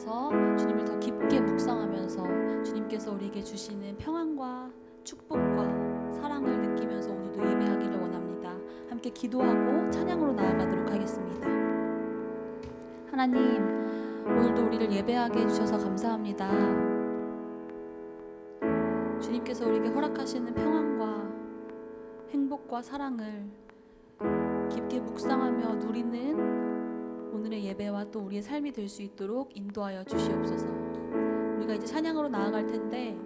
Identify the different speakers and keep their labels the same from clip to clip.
Speaker 1: 안에서 주님을 더 깊게 묵상하면서 주님께서 우리에게 주시는 평안과 축복과 사랑을 느끼면서 오늘도 예배하기를 원합니다. 함께 기도하고 찬양으로 나아가도록 하겠습니다. 하나님, 오늘도 우리를 예배하게 해주셔서 감사합니다. 주님께서 우리에게 허락하시는 평안과 행복과 사랑을 깊게 묵상하며 누리는 오늘의 예배와 또 우리의 삶이 될 수 있도록 인도하여 주시옵소서. 우리가 이제 찬양으로 나아갈 텐데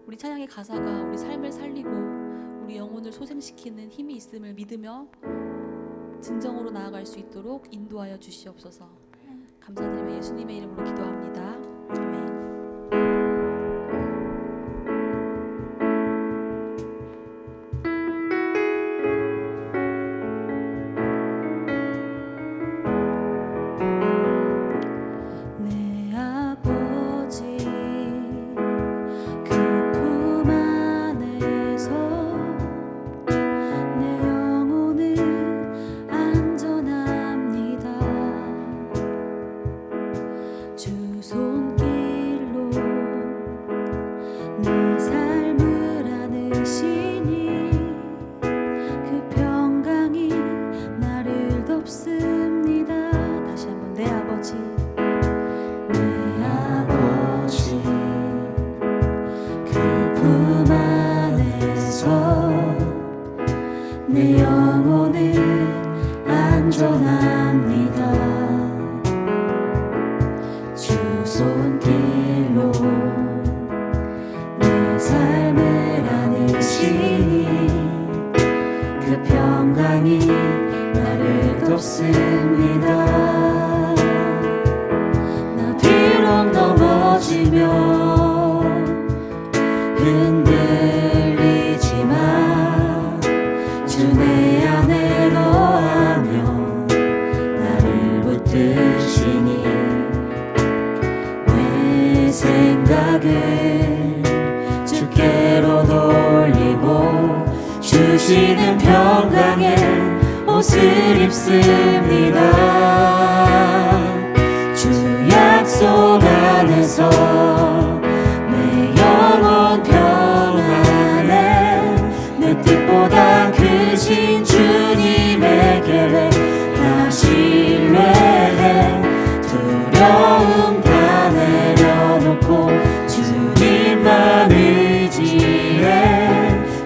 Speaker 1: 우리 찬양의 가사가 우리 삶을 살리고 우리 영혼을 소생시키는 힘이 있음을 믿으며 진정으로 나아갈 수 있도록 인도하여 주시옵소서. 감사드리며 예수님의 이름으로 기도합니다. 아멘.
Speaker 2: 내 영혼은 안전합니다. 주 손길로 내 삶을 안으시니 그 평강이 나를 돕습니다. 나 비록 넘어지며 흔들리지만 주 내 안에 거하며 나를 붙드시니 내 생각을 주께로 돌리고 주시는 평강의 옷을 입습니다. 주 약속 안에서 내 영혼 평안해 내 뜻보다 크신 주님의 계획 나 신뢰해 두려움 다 내려놓고 주님만 의지해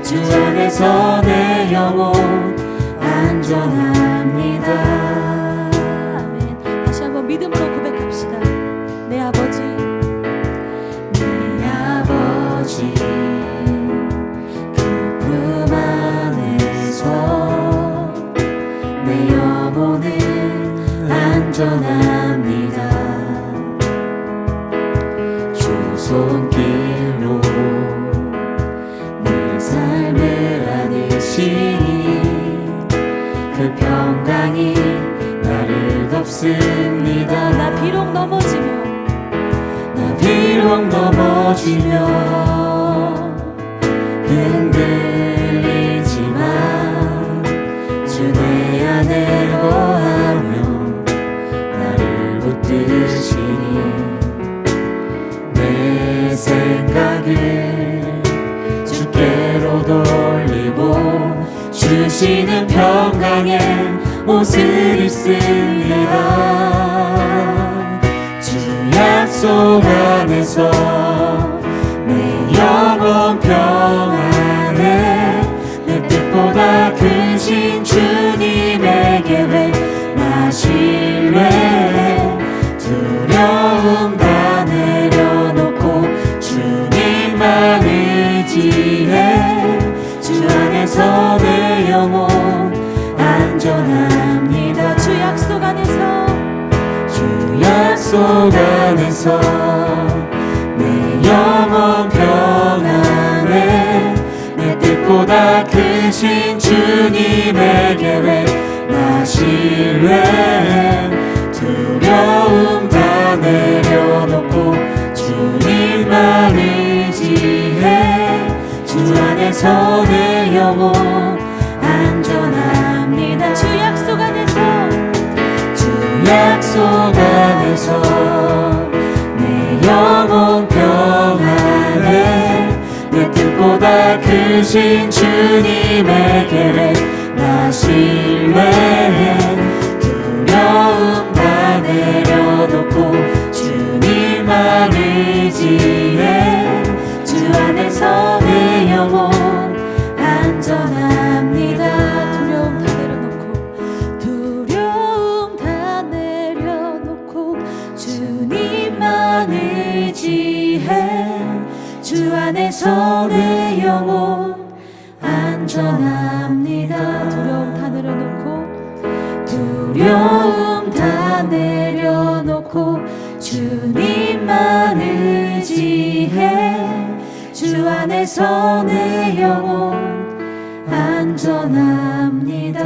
Speaker 2: 주 안에서 내 영혼 안전합니다.
Speaker 1: 아멘. 다시 한번 믿음으로 고백합시다. 내 아버지,
Speaker 2: 내 아버지 내 영혼은 안전합니다. 주 손길로 내 삶을 안으시니 그 평강이 나를 덮습니다.
Speaker 1: 나 비록 넘어지며
Speaker 2: 흔들리지만 주 내 안에 거하며 나를 붙드시니 내 생각을 주께로 돌리고 주시는 평강의 옷을 입습니다. 주 약속 안에서 내 영혼 평안해 내 뜻보다 크신 주님의 계획 나 신뢰해 두려움 다 내려놓고 주님만 의지해 주 안에서 내 영혼 안전합니다.
Speaker 1: 주 약속 안에서
Speaker 2: 내 영혼 평안해 내 뜻보다 크신 주님의 계획 나 신뢰해 두려움 다 내려놓고 주님만 의지해 주 안에서 내 영혼 안전합니다.
Speaker 1: 주 약속 안에서
Speaker 2: 주 약속 안에서 뜻보다 크신 주님의 계획 나 신뢰해 두려움 다 내려놓고 주님만 의지해 주 안에서 내 영혼 안전합니다.
Speaker 1: 두려움 다 내려놓고 주님만 의지해 주 안에서 내 영혼 안전합니다. 두려움 다 내려놓고 주님만 의지해 주 안에서 내 영혼 안전합니다.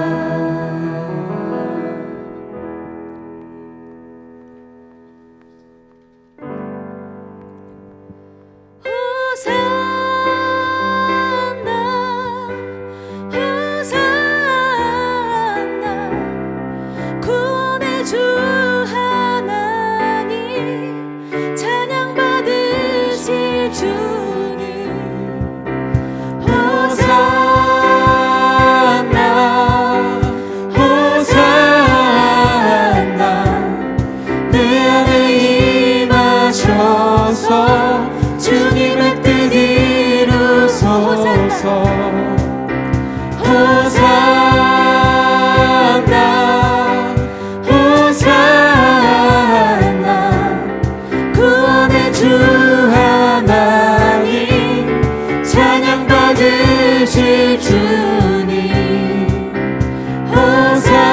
Speaker 1: 주님의 뜻 이루소서. 호산나 호산나 구원의 주 하나님 찬양 받으실 주님. 호산나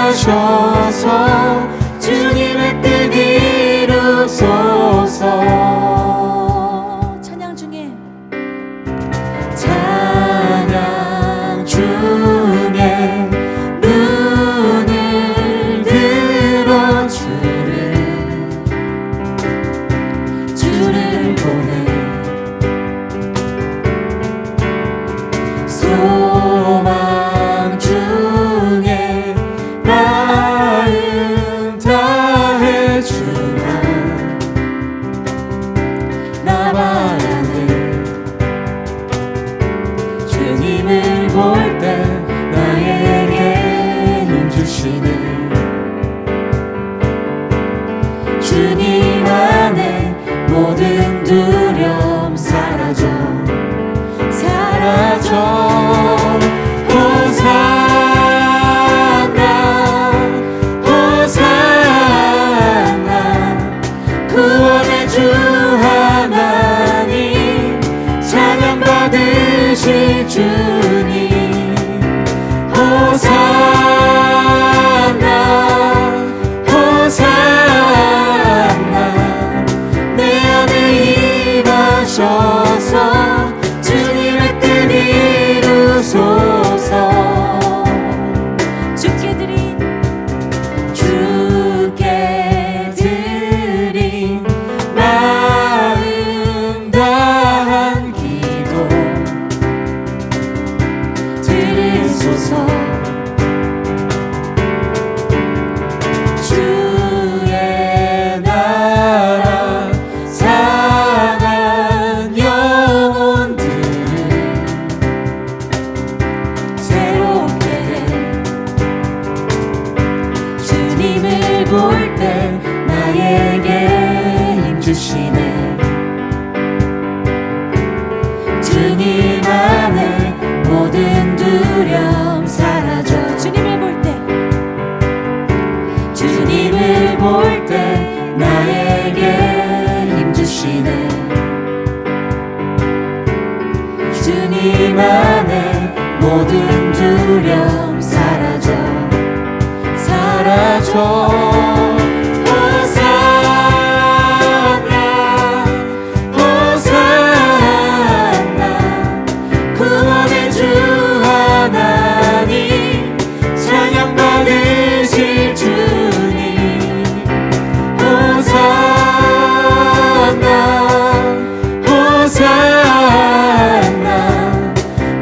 Speaker 1: 임하셔서 주님의 뜻 이루소서. 찬양 중에 눈을 들어 주를 보내 소망 중에 마음 다해 주라 나봐야 해. 주님을 볼 때 나에게 힘주시네. 주님 안에 모든 두려움 사라져 구원의 주 하나님 찬양 받으실 주님. 호산나 호산나 내 안에 임하셔서 주님의 뜻 이루소서. 주께 드린 마음 다한 기도 들으소서. 주의 나라 상한 영혼들을 새롭게 해. 주님을 볼 때 나에게 힘주시네. 주님 안에 모든 두려움 사라져. 주님을 볼 때 나에게 힘주시네. 주님 안에 모든 두려움 사라져. 구원의 주 하나님 찬양 받으실 주님. 호산나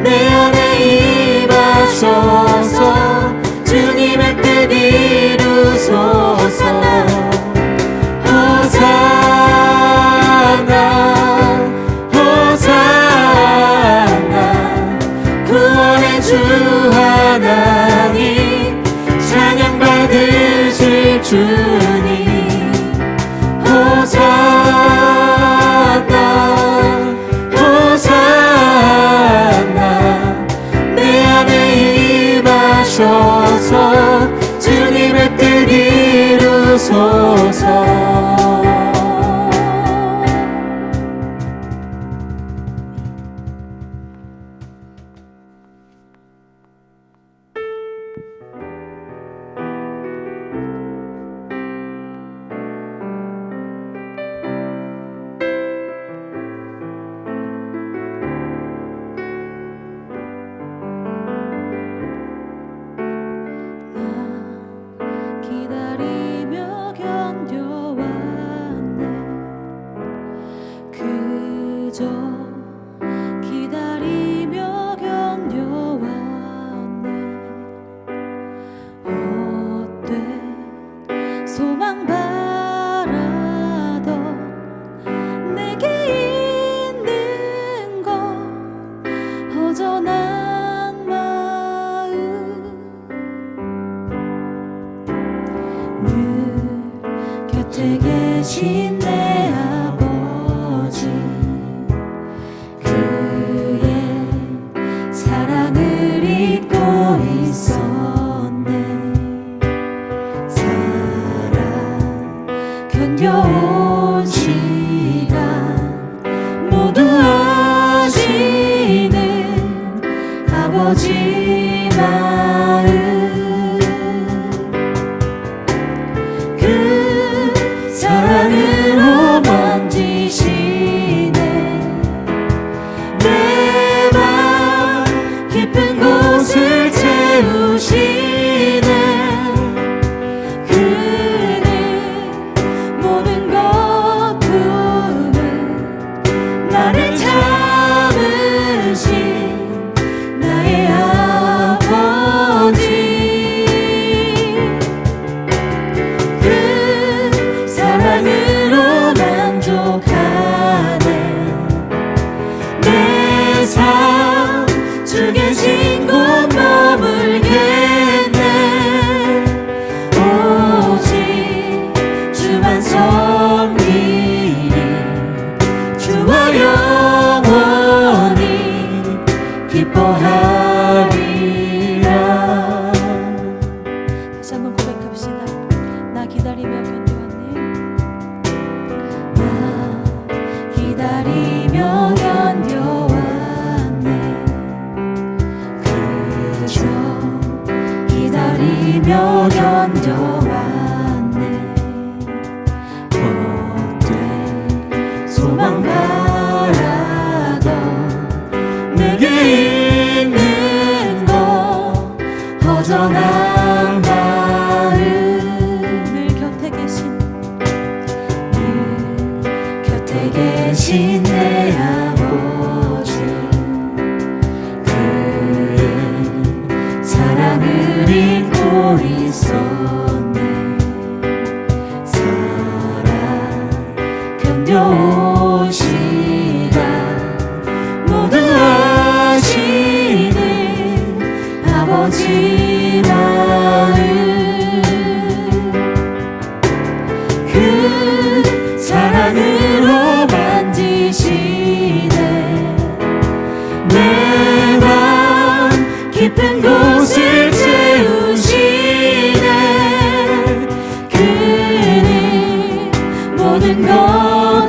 Speaker 1: 내 안에 임하셔서 주님의 뜻 이루소서.
Speaker 2: 삶 주 계신 곳 머물겠네. 오직 주만 섬기리 주와 영원히 기뻐하리라.
Speaker 1: 다시 한번 고백합시다. 나 기다리며 견뎌왔네.
Speaker 2: 나 기다리며 견뎌왔네. 그저 기다리며 견뎌왔네. 헛된 소망 바라던 내게 있는 것 허전한 마음.
Speaker 1: 늘 곁에 계신
Speaker 2: 늘 곁에 계신 내 아버지, 그의 사랑을 잊고 있었네. 살아 견뎌온 시간 모두 아시는 아버지 마음. 그 사랑으로 만지시네. 내 맘 깊은 곳을 채우시네. 그는 모든 것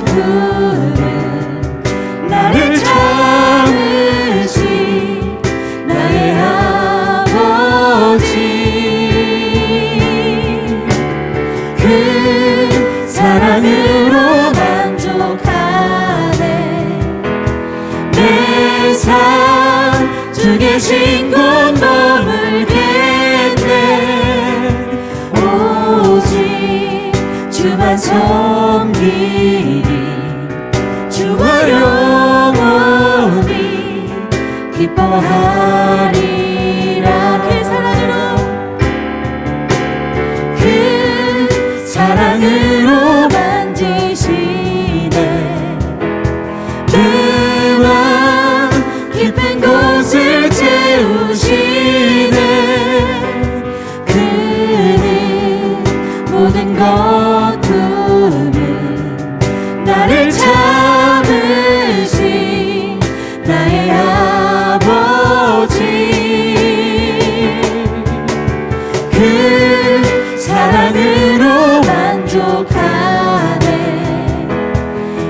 Speaker 2: 푸는 나를 참으신 나의 아버지. 그 사랑으로 만족하네. 내 삶 주 계신 곳 머물겠네. 오직 주만 섬기리 주와 영원히 기뻐하리라. 그 사랑으로 만지시네. 내 맘 깊은 곳을 채우시네. 그는 모든 것 푸는 나를 참으신 나의 아버지. 그 사랑으로 만족하네.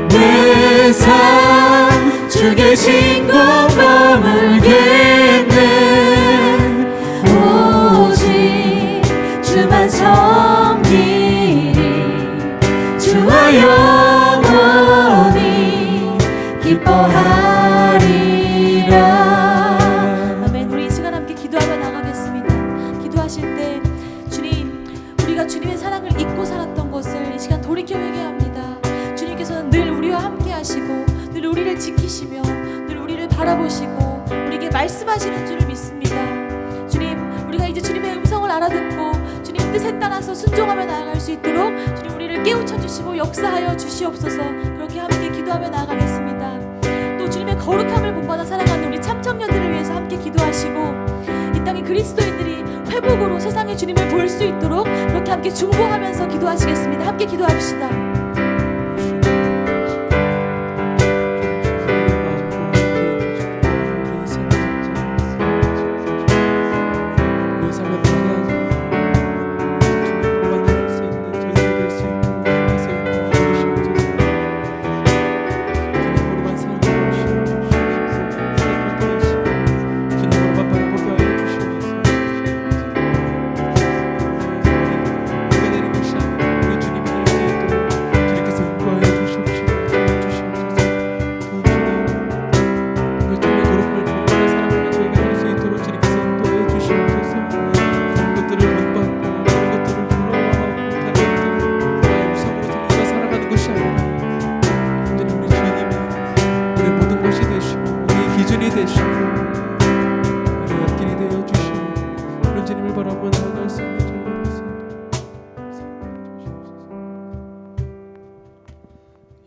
Speaker 2: 내 삶 주 계신 곳 머물겠네. 오직 주만 섬기리 주와 영원히 기뻐하리라.
Speaker 1: 아멘. 우리 이 시간 함께 기도하며 나가겠습니다. 기도하실 때 주님, 우리가 주님의 사랑을 잊고 살았던 것을 이 시간 돌이켜 회개합니다. 주님께서는 늘 우리와 함께 하시고 늘 우리를 지키시며 늘 우리를 바라보시고 우리에게 말씀하시는 줄을 믿습니다. 주님, 우리가 이제 주님의 음성을 알아듣고 주님 뜻에 따라서 순종하며 나아갈 수 있도록 주님 우리를 깨우쳐 주시고 역사하여 주시옵소서. 그렇게 함께 기도하며 나아가겠습니다. 또 주님의 거룩함을 본받아 살아가는 우리 참청년들을 위해서 함께 기도하시고 이 땅의 그리스도인들이 회복으로 세상의 주님을 볼 수 있도록 그렇게 함께 중보하면서 기도하시겠습니다. 함께 기도합시다.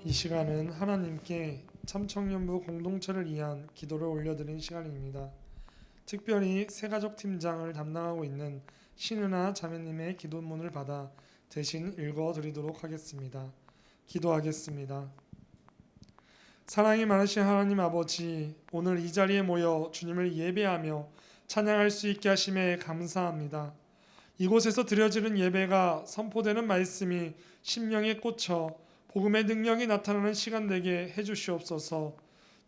Speaker 3: 이 시간은 하나님께 참청년부 공동체를 위한 기도를 올려드린 시간입니다. 특별히 새가족 팀장을 담당하고 있는 신은아 자매님의 기도문을 받아 대신 읽어드리도록 하겠습니다. 기도하겠습니다. 사랑이 많으신 하나님 아버지, 오늘 이 자리에 모여 주님을 예배하며 찬양할 수 있게 하심에 감사합니다. 이곳에서 드려지는 예배가 선포되는 말씀이 심령에 꽂혀 복음의 능력이 나타나는 시간 되게 해주시옵소서.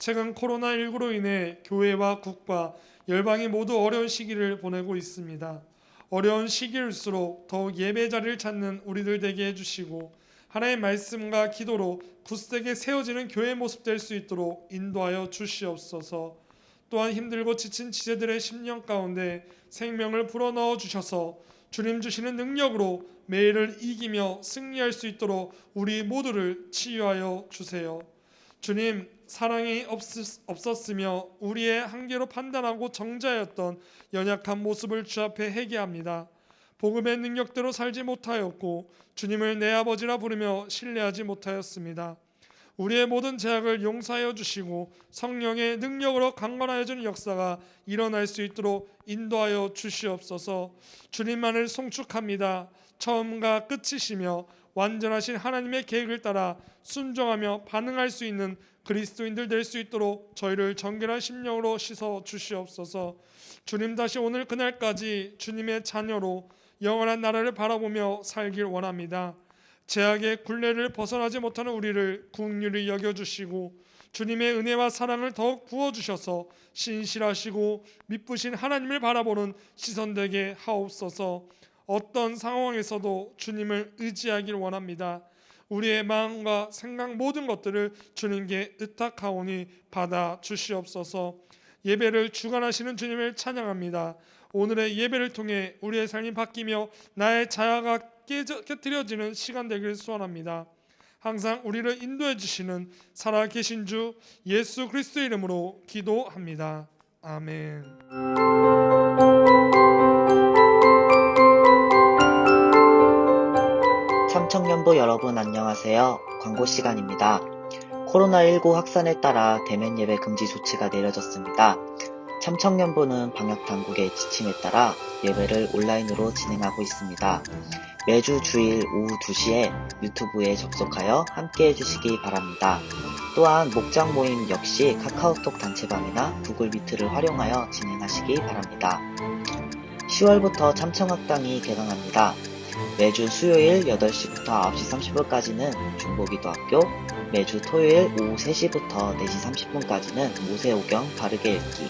Speaker 3: 최근 코로나19로 인해 교회와 국가, 열방이 모두 어려운 시기를 보내고 있습니다. 어려운 시기일수록 더욱 예배 자리를 찾는 우리들 되게 해주시고 하나님의 말씀과 기도로 굳세게 세워지는 교회의 모습 될 수 있도록 인도하여 주시옵소서. 또한 힘들고 지친 지체들의 심령 가운데 생명을 불어넣어 주셔서 주님 주시는 능력으로 매일을 이기며 승리할 수 있도록 우리 모두를 치유하여 주세요. 주님, 사랑이 없었으며 우리의 한계로 판단하고 정죄하였던 연약한 모습을 주 앞에 회개합니다. 복음의 능력대로 살지 못하였고 주님을 내 아버지라 부르며 신뢰하지 못하였습니다. 우리의 모든 죄악을 용서하여 주시고 성령의 능력으로 강건하여 주는 역사가 일어날 수 있도록 인도하여 주시옵소서. 주님만을 송축합니다. 처음과 끝이시며 완전하신 하나님의 계획을 따라 순종하며 반응할 수 있는 그리스도인들 될 수 있도록 저희를 정결한 심령으로 씻어 주시옵소서. 주님, 다시 오늘 그날까지 주님의 자녀로 영원한 나라를 바라보며 살길 원합니다. 죄악의 굴레를 벗어나지 못하는 우리를 긍휼히 여겨주시고 주님의 은혜와 사랑을 더욱 부어주셔서 신실하시고 미쁘신 하나님을 바라보는 시선 되게 하옵소서. 어떤 상황에서도 주님을 의지하길 원합니다. 우리의 마음과 생각 모든 것들을 주님께 의탁하오니 받아 주시옵소서. 예배를 주관하시는 주님을 찬양합니다. 오늘의 예배를 통해 우리의 삶이 바뀌며 나의 자아가 깨뜨려지는 시간 되길 소원합니다. 항상 우리를 인도해 주시는 살아계신 주 예수 그리스도의 이름으로 기도합니다. 아멘.
Speaker 4: 참청년부 여러분 안녕하세요. 광고 시간입니다. 코로나19 확산에 따라 대면 예배 금지 조치가 내려졌습니다. 참청년부는 방역당국의 지침에 따라 예배를 온라인으로 진행하고 있습니다. 매주 주일 오후 2시에 유튜브에 접속하여 함께 해주시기 바랍니다. 또한 목장 모임 역시 카카오톡 단체방이나 구글 미트를 활용하여 진행하시기 바랍니다. 10월부터 참청학당이 개강합니다. 매주 수요일 8시부터 9시 30분까지는 중보기도학교, 매주 토요일 오후 3시부터 4시 30분까지는 모세오경 바르게 읽기,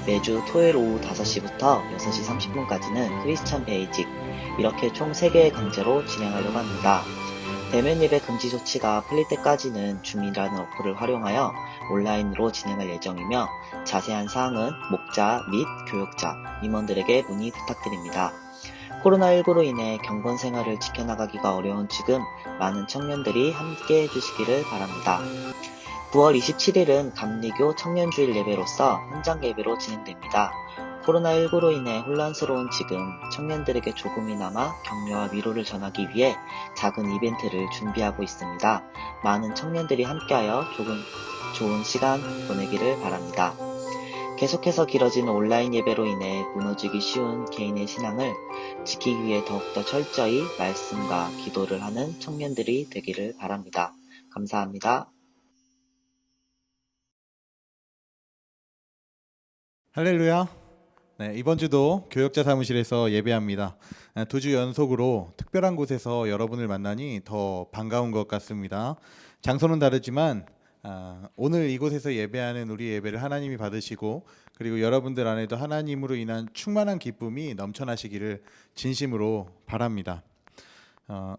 Speaker 4: 매주 토요일 오후 5시부터 6시 30분까지는 크리스천 베이직, 이렇게 총 3개의 강제로 진행하려고 합니다. 대면 예배 금지 조치가 풀릴 때까지는 줌이라는 어플을 활용하여 온라인으로 진행할 예정이며 자세한 사항은 목자 및 교육자, 임원들에게 문의 부탁드립니다. 코로나19로 인해 경건 생활을 지켜나가기가 어려운 지금 많은 청년들이 함께 해주시기를 바랍니다. 9월 27일은 감리교 청년주일 예배로서 현장 예배로 진행됩니다. 코로나19로 인해 혼란스러운 지금 청년들에게 조금이나마 격려와 위로를 전하기 위해 작은 이벤트를 준비하고 있습니다. 많은 청년들이 함께하여 좋은 시간 보내기를 바랍니다. 계속해서 길어지는 온라인 예배로 인해 무너지기 쉬운 개인의 신앙을 지키기 위해 더욱더 철저히 말씀과 기도를 하는 청년들이 되기를 바랍니다. 감사합니다.
Speaker 5: 할렐루야. 네, 이번 주도 교역자 사무실에서 예배합니다. 2주 연속으로 특별한 곳에서 여러분을 만나니 더 반가운 것 같습니다. 장소는 다르지만 오늘 이곳에서 예배하는 우리 예배를 하나님이 받으시고 그리고 여러분들 안에도 하나님으로 인한 충만한 기쁨이 넘쳐나시기를 진심으로 바랍니다.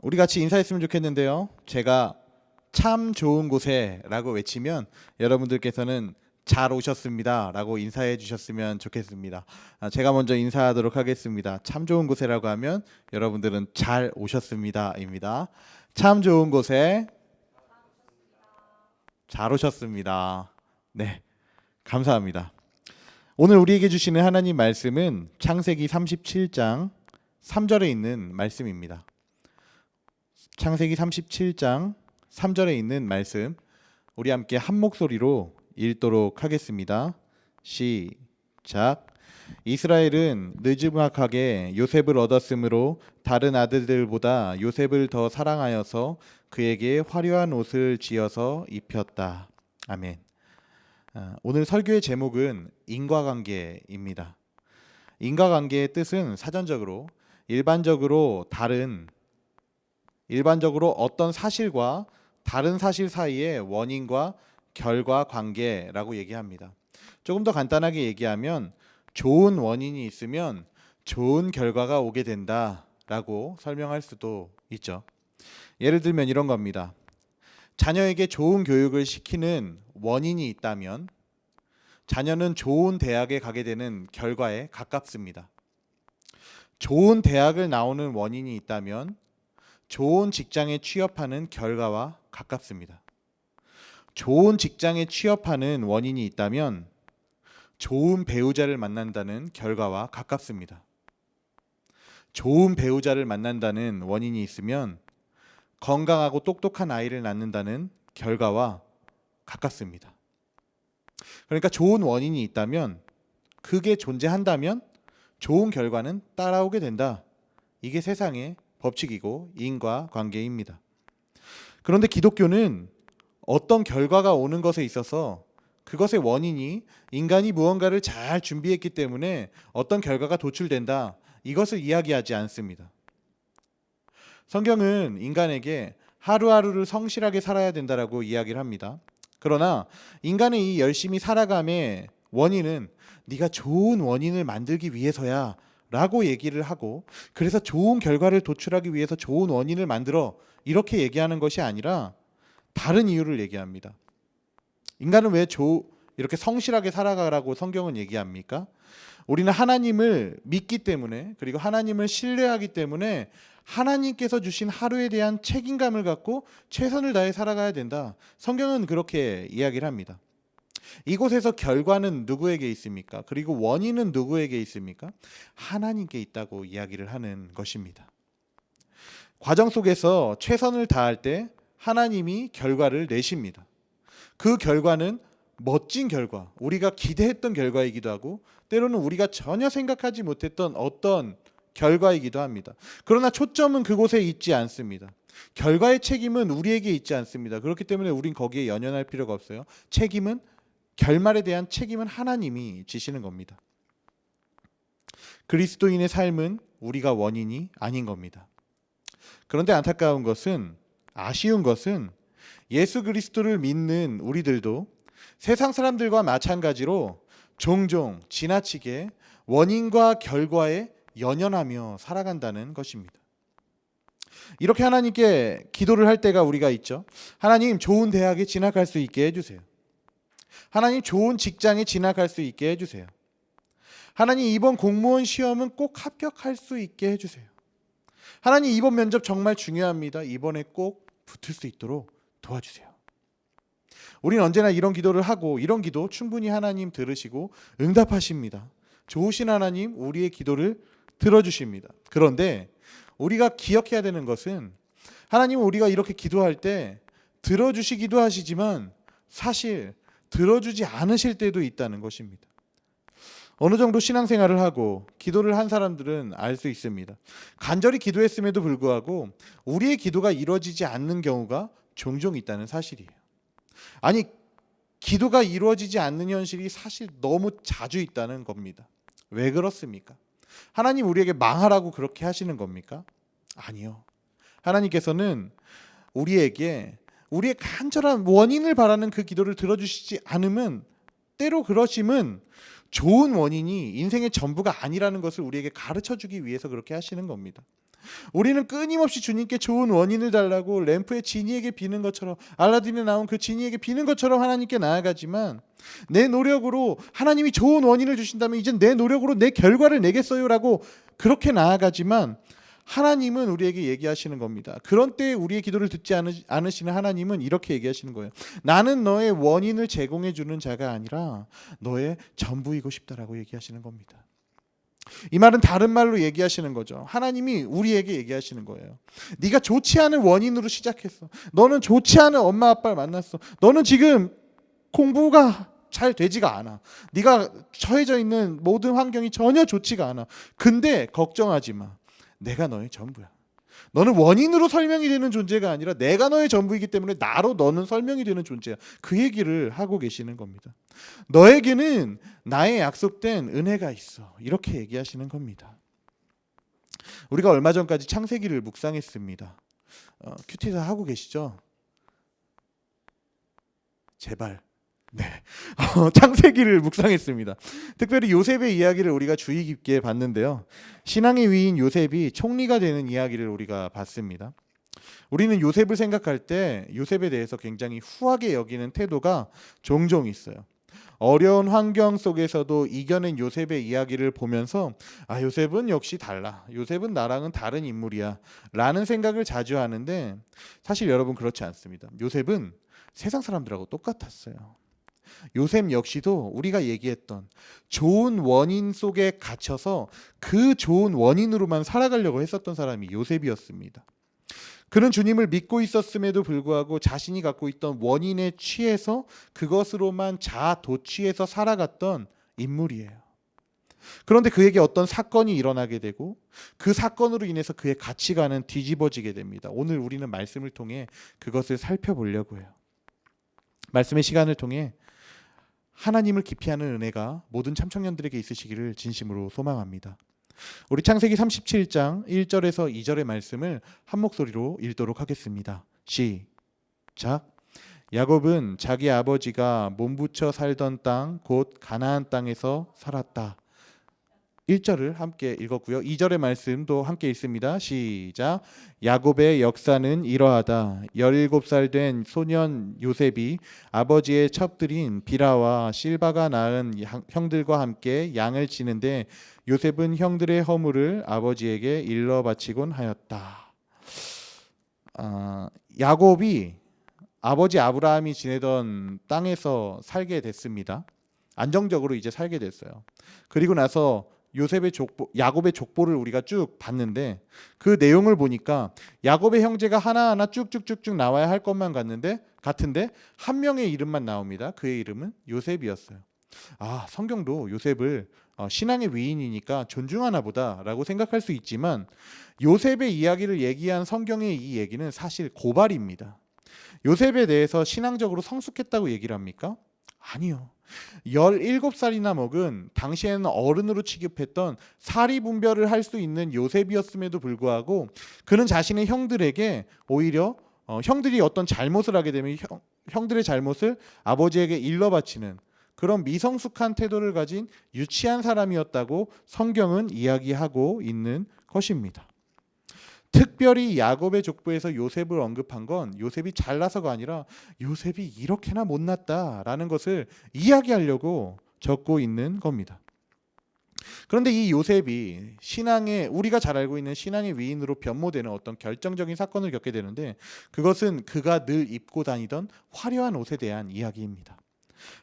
Speaker 5: 우리 같이 인사했으면 좋겠는데요. 제가 참 좋은 곳에 라고 외치면 여러분들께서는 잘 오셨습니다 라고 인사해 주셨으면 좋겠습니다. 제가 먼저 인사하도록 하겠습니다. 참 좋은 곳에라고 하면 여러분들은 잘 오셨습니다 입니다. 참 좋은 곳에 잘 오셨습니다. 네, 감사합니다. 오늘 우리에게 주시는 하나님 말씀은 창세기 37장 3절에 있는 말씀입니다. 창세기 37장 3절에 있는 말씀, 우리 함께 한 목소리로 읽도록 하겠습니다. 시작. 이스라엘은 느즈막하게 요셉을 얻었으므로 다른 아들들보다 요셉을 더 사랑하여서 그에게 화려한 옷을 지어서 입혔다. 아멘. 오늘 설교의 제목은 인과관계입니다. 인과관계의 뜻은 사전적으로 일반적으로 어떤 사실과 다른 사실 사이의 원인과 결과 관계라고 얘기합니다. 조금 더 간단하게 얘기하면 좋은 원인이 있으면 좋은 결과가 오게 된다라고 설명할 수도 있죠. 예를 들면 이런 겁니다. 자녀에게 좋은 교육을 시키는 원인이 있다면 자녀는 좋은 대학에 가게 되는 결과에 가깝습니다. 좋은 대학을 나오는 원인이 있다면 좋은 직장에 취업하는 결과와 가깝습니다. 좋은 직장에 취업하는 원인이 있다면 좋은 배우자를 만난다는 결과와 가깝습니다. 좋은 배우자를 만난다는 원인이 있으면 건강하고 똑똑한 아이를 낳는다는 결과와 가깝습니다. 그러니까 좋은 원인이 있다면, 그게 존재한다면 좋은 결과는 따라오게 된다. 이게 세상의 법칙이고 인과관계입니다. 그런데 기독교는 어떤 결과가 오는 것에 있어서 그것의 원인이 인간이 무언가를 잘 준비했기 때문에 어떤 결과가 도출된다, 이것을 이야기하지 않습니다. 성경은 인간에게 하루하루를 성실하게 살아야 된다라고 이야기를 합니다. 그러나 인간의 이 열심히 살아감의 원인은 네가 좋은 원인을 만들기 위해서야 라고 얘기를 하고, 그래서 좋은 결과를 도출하기 위해서 좋은 원인을 만들어, 이렇게 얘기하는 것이 아니라 다른 이유를 얘기합니다. 인간은 왜 이렇게 성실하게 살아가라고 성경은 얘기합니까? 우리는 하나님을 믿기 때문에, 그리고 하나님을 신뢰하기 때문에 하나님께서 주신 하루에 대한 책임감을 갖고 최선을 다해 살아가야 된다. 성경은 그렇게 이야기를 합니다. 이곳에서 결과는 누구에게 있습니까? 그리고 원인은 누구에게 있습니까? 하나님께 있다고 이야기를 하는 것입니다. 과정 속에서 최선을 다할 때 하나님이 결과를 내십니다. 그 결과는 멋진 결과, 우리가 기대했던 결과이기도 하고 때로는 우리가 전혀 생각하지 못했던 어떤 결과이기도 합니다. 그러나 초점은 그곳에 있지 않습니다. 결과의 책임은 우리에게 있지 않습니다. 그렇기 때문에 우린 거기에 연연할 필요가 없어요. 결말에 대한 책임은 하나님이 지시는 겁니다. 그리스도인의 삶은 우리가 원인이 아닌 겁니다. 그런데 안타까운 것은, 아쉬운 것은 예수 그리스도를 믿는 우리들도 세상 사람들과 마찬가지로 종종 지나치게 원인과 결과에 연연하며 살아간다는 것입니다. 이렇게 하나님께 기도를 할 때가 우리가 있죠. 하나님, 좋은 대학에 진학할 수 있게 해주세요. 하나님, 좋은 직장에 진학할 수 있게 해주세요. 하나님, 이번 공무원 시험은 꼭 합격할 수 있게 해주세요. 하나님, 이번 면접 정말 중요합니다. 이번에 꼭 붙을 수 있도록 도와주세요. 우리는 언제나 이런 기도를 하고, 이런 기도 충분히 하나님 들으시고 응답하십니다. 좋으신 하나님, 우리의 기도를 들어주십니다. 그런데 우리가 기억해야 되는 것은, 하나님은 우리가 이렇게 기도할 때 들어주시기도 하시지만 사실 들어주지 않으실 때도 있다는 것입니다. 어느 정도 신앙생활을 하고 기도를 한 사람들은 알 수 있습니다. 간절히 기도했음에도 불구하고 우리의 기도가 이루어지지 않는 경우가 종종 있다는 사실이에요. 아니, 기도가 이루어지지 않는 현실이 사실 너무 자주 있다는 겁니다. 왜 그렇습니까? 하나님 우리에게 망하라고 그렇게 하시는 겁니까? 아니요. 하나님께서는 우리에게 우리의 간절한 원인을 바라는 그 기도를 들어주시지 않으면, 때로 그러심은 좋은 원인이 인생의 전부가 아니라는 것을 우리에게 가르쳐주기 위해서 그렇게 하시는 겁니다. 우리는 끊임없이 주님께 좋은 원인을 달라고 램프에 지니에게 비는 것처럼, 알라딘에 나온 그 지니에게 비는 것처럼 하나님께 나아가지만, 내 노력으로 하나님이 좋은 원인을 주신다면 이젠 내 노력으로 내 결과를 내겠어요 라고 그렇게 나아가지만, 하나님은 우리에게 얘기하시는 겁니다. 그런 때에 우리의 기도를 듣지 않으시는 하나님은 이렇게 얘기하시는 거예요. 나는 너의 원인을 제공해 주는 자가 아니라 너의 전부이고 싶다라고 얘기하시는 겁니다. 이 말은 다른 말로 얘기하시는 거죠. 하나님이 우리에게 얘기하시는 거예요. 네가 좋지 않은 원인으로 시작했어. 너는 좋지 않은 엄마 아빠를 만났어. 너는 지금 공부가 잘 되지가 않아. 네가 처해져 있는 모든 환경이 전혀 좋지가 않아. 근데 걱정하지 마. 내가 너의 전부야. 너는 원인으로 설명이 되는 존재가 아니라 내가 너의 전부이기 때문에 나로 너는 설명이 되는 존재야. 그 얘기를 하고 계시는 겁니다. 너에게는 나의 약속된 은혜가 있어. 이렇게 얘기하시는 겁니다. 우리가 얼마 전까지 창세기를 묵상했습니다. 큐티사 하고 계시죠? 제발. 네, 창세기를 묵상했습니다. 특별히 요셉의 이야기를 우리가 주의 깊게 봤는데요. 신앙의 위인 요셉이 총리가 되는 이야기를 우리가 봤습니다. 우리는 요셉을 생각할 때 요셉에 대해서 굉장히 후하게 여기는 태도가 종종 있어요. 어려운 환경 속에서도 이겨낸 요셉의 이야기를 보면서 요셉은 역시 달라. 요셉은 나랑은 다른 인물이야 라는 생각을 자주 하는데 사실 여러분 그렇지 않습니다. 요셉은 세상 사람들하고 똑같았어요. 요셉 역시도 우리가 얘기했던 좋은 원인 속에 갇혀서 그 좋은 원인으로만 살아가려고 했었던 사람이 요셉이었습니다. 그는 주님을 믿고 있었음에도 불구하고 자신이 갖고 있던 원인에 취해서 그것으로만 자도취해서 살아갔던 인물이에요. 그런데 그에게 어떤 사건이 일어나게 되고 그 사건으로 인해서 그의 가치관은 뒤집어지게 됩니다. 오늘 우리는 말씀을 통해 그것을 살펴보려고 해요. 말씀의 시간을 통해 하나님을 깊이 아는 은혜가 모든 참청년들에게 있으시기를 진심으로 소망합니다. 우리 창세기 37장 1절에서 2절의 말씀을 한 목소리로 읽도록 하겠습니다. 시작. 야곱은 자기 아버지가 몸부쳐 살던 땅 곧 가나안 땅에서 살았다. 1절을 함께 읽었고요. 2절의 말씀도 함께 읽습니다. 시작. 야곱의 역사는 이러하다. 17살 된 소년 요셉이 아버지의 첩들인 비라와 실바가 낳은 형들과 함께 양을 치는데 요셉은 형들의 허물을 아버지에게 일러 바치곤 하였다. 야곱이 아버지 아브라함이 지내던 땅에서 살게 됐습니다. 안정적으로 이제 살게 됐어요. 그리고 나서 야곱의 족보를 우리가 쭉 봤는데 그 내용을 보니까 야곱의 형제가 하나하나 쭉쭉쭉쭉 나와야 할 것만 같은데 한 명의 이름만 나옵니다. 그의 이름은 요셉이었어요. 성경도 요셉을 신앙의 위인이니까 존중하나 보다라고 생각할 수 있지만 요셉의 이야기를 얘기한 성경의 이 얘기는 사실 고발입니다. 요셉에 대해서 신앙적으로 성숙했다고 얘기를 합니까? 아니요. 17살이나 먹은 당시에는 어른으로 취급했던 사리분별을 할 수 있는 요셉이었음에도 불구하고 그는 자신의 형들에게 오히려 형들이 어떤 잘못을 하게 되면 형들의 잘못을 아버지에게 일러 바치는 그런 미성숙한 태도를 가진 유치한 사람이었다고 성경은 이야기하고 있는 것입니다. 특별히 야곱의 족보에서 요셉을 언급한 건 요셉이 잘나서가 아니라 요셉이 이렇게나 못났다라는 것을 이야기하려고 적고 있는 겁니다. 그런데 이 요셉이 우리가 잘 알고 있는 신앙의 위인으로 변모되는 어떤 결정적인 사건을 겪게 되는데 그것은 그가 늘 입고 다니던 화려한 옷에 대한 이야기입니다.